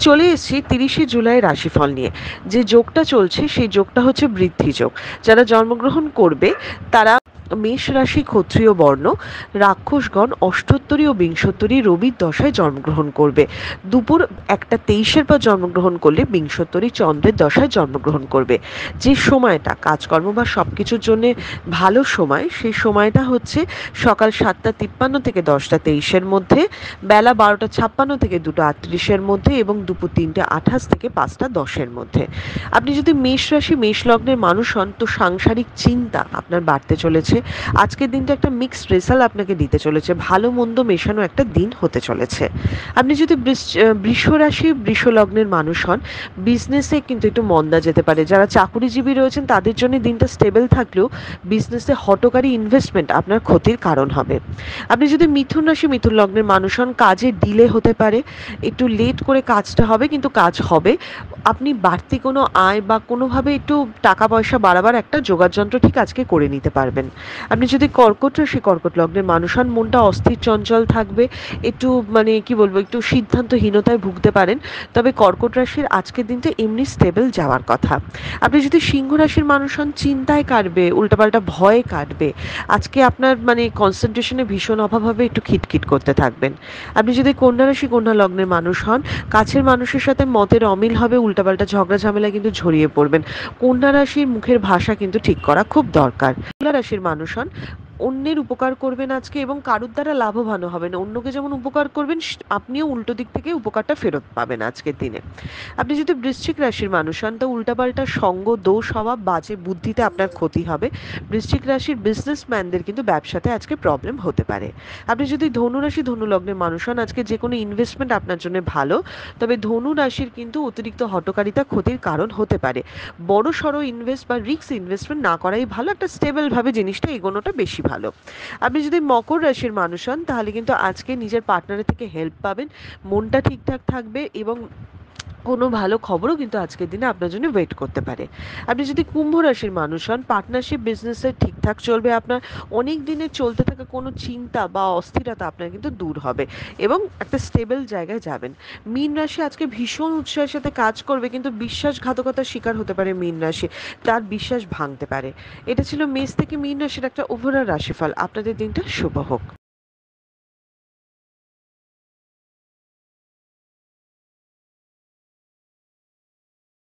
চলে এসেছি 30শে জুলাই রাশিফল নিয়ে। যে যোগটা চলছে সেই যোগটা হচ্ছে বৃদ্ধি যোগ। যারা জন্মগ্রহণ করবে তারা মেষ রাশি, ক্ষত্রিয় বর্ণ, রাক্ষসগণ অষ্টোত্তরী ও বিংশোত্তরী রবির দশায় জন্মগ্রহণ করবে। দুপুর 1টা 23-এর পর জন্মগ্রহণ করলে বিংশোত্তরী চন্দ্রের দশায় জন্মগ্রহণ করবে। যে সময়টা কাজকর্ম বা সব কিছুর জন্যে ভালো সময়, সেই সময়টা হচ্ছে সকাল 7টা 53 থেকে 10টা 23-এর মধ্যে, বেলা 12টা 56 থেকে 2টা 38-এর মধ্যে এবং দুপুর 3টে 28 থেকে 5টা 10-এর মধ্যে। আপনি যদি মেষ রাশি মেষ লগ্নের মানুষ হন তো সাংসারিক চিন্তা আপনার বাড়তে চলেছে। আজকের দিনটা একটা মিক্সড রেজাল্ট আপনাকে দিতে চলেছে, ভালো মন্দ মেশানো একটা দিন হতে চলেছে। আপনি যদি বৃষ রাশি বৃষ লগ্নের মানুষ হন, বিজনেসে কিন্তু একটু মন্দা যেতে পারে। যারা চাকুরিজীবী রয়েছেন তাদের জন্য দিনটা স্টেবল থাকলেও বিজনেসে হঠকারী ইনভেস্টমেন্ট আপনার ক্ষতির কারণ হবে। আপনি যদি মিথুন রাশি মিথুন লগ্নের মানুষ হন, কাজে ডিলে হতে পারে, একটু লেট করে কাজটা হবে কিন্তু কাজ হবে। আপনি বাড়তি কোনো আয় বা কোনোভাবে একটু টাকা পয়সা বাড়াবার একটা যোগাযন্ত্র ঠিক আজকে করে নিতে পারবেন। আপনি যদি কর্কট রাশি কর্কট লগ্নের মানুষ হন, মনটা অস্থির চঞ্চল থাকবে, একটু মানে কি বলবো, একটু সিদ্ধান্তহীনতায় ভুগতে পারেন। তবে কর্কট রাশির আজকের দিনটা এমনি স্টেবল যাওয়ার কথা। আপনি যদি সিংহ রাশির মানুষ হন, চিন্তায় কাটবে, উল্টাপাল্টা ভয়ে কাটবে। আজকে আপনার মানে কনসেন্ট্রেশনে ভীষণ অভাব হবে, একটু খিটখিট করতে থাকবেন। আপনি যদি কন্যা রাশি কন্যা লগ্নের মানুষ হন, কাছের মানুষের সাথে মতের অমিল হবে, উল্টাপাল্টা ঝগড়া ঝামেলা কিন্তু জড়িয়ে পড়বেন। কন্যা রাশির মুখের ভাষা কিন্তু ঠিক করা খুব দরকার। তুলা রাশির মানুষ হন, অন্যের উপকার করবেন আজকে এবং কারুর দ্বারা লাভবানও হবেন। অন্যকে যেমন উপকার করবেন আপনিও উল্টো দিক থেকে উপকারটা ফেরত পাবেন আজকের দিনে। আপনি যদি বৃশ্চিক রাশির মানুষ হন তো উল্টাপাল্টা সঙ্গ, দোষ হওয়া, বাজে বুদ্ধিতে আপনার ক্ষতি হবে। বৃশ্চিক রাশির বিজনেসম্যানদের কিন্তু ব্যবসাতে আজকে প্রবলেম হতে পারে। আপনি যদি ধনু রাশি ধনু লগ্নের মানুষ হন, আজকে যে কোনো ইনভেস্টমেন্ট আপনার জন্য ভালো। তবে ধনু রাশির কিন্তু অতিরিক্ত হঠকারিতা ক্ষতির কারণ হতে পারে। বড় সড়ো ইনভেস্ট বা রিস্ক ইনভেস্টমেন্ট না করাই ভালো, একটা স্টেবল ভাবে জিনিসটা এগোনোটা বেশি ভালো। আপনি যদি মকর রাশির মানুষ হন তাহলে কিন্তু আজকে নিজের পার্টনারের থেকে হেল্প পাবেন, মনটা ঠিকঠাক থাকবে এবং কোনো ভালো খবরও কিন্তু আজকের দিনে আপনার জন্য ওয়েট করতে পারে। আপনি যদি কুম্ভ রাশির মানুষ হন, পার্টনারশিপ বিজনেসে ঠিকঠাক চলবে আপনার। অনেক দিনের চলতে থাকা কোনো চিন্তা বা অস্থিরতা আপনার কিন্তু দূর হবে এবং একটা স্টেবল জায়গায় যাবেন। মীন রাশি আজকে ভীষণ উৎসাহের সাথে কাজ করবে কিন্তু বিশ্বাসঘাতকতার শিকার হতে পারে মীন রাশি, তার বিশ্বাস ভাঙতে পারে। এটা ছিল মেষ থেকে মীন রাশির একটা ওভারঅল রাশিফল। আপনাদের দিনটা শুভ হোক।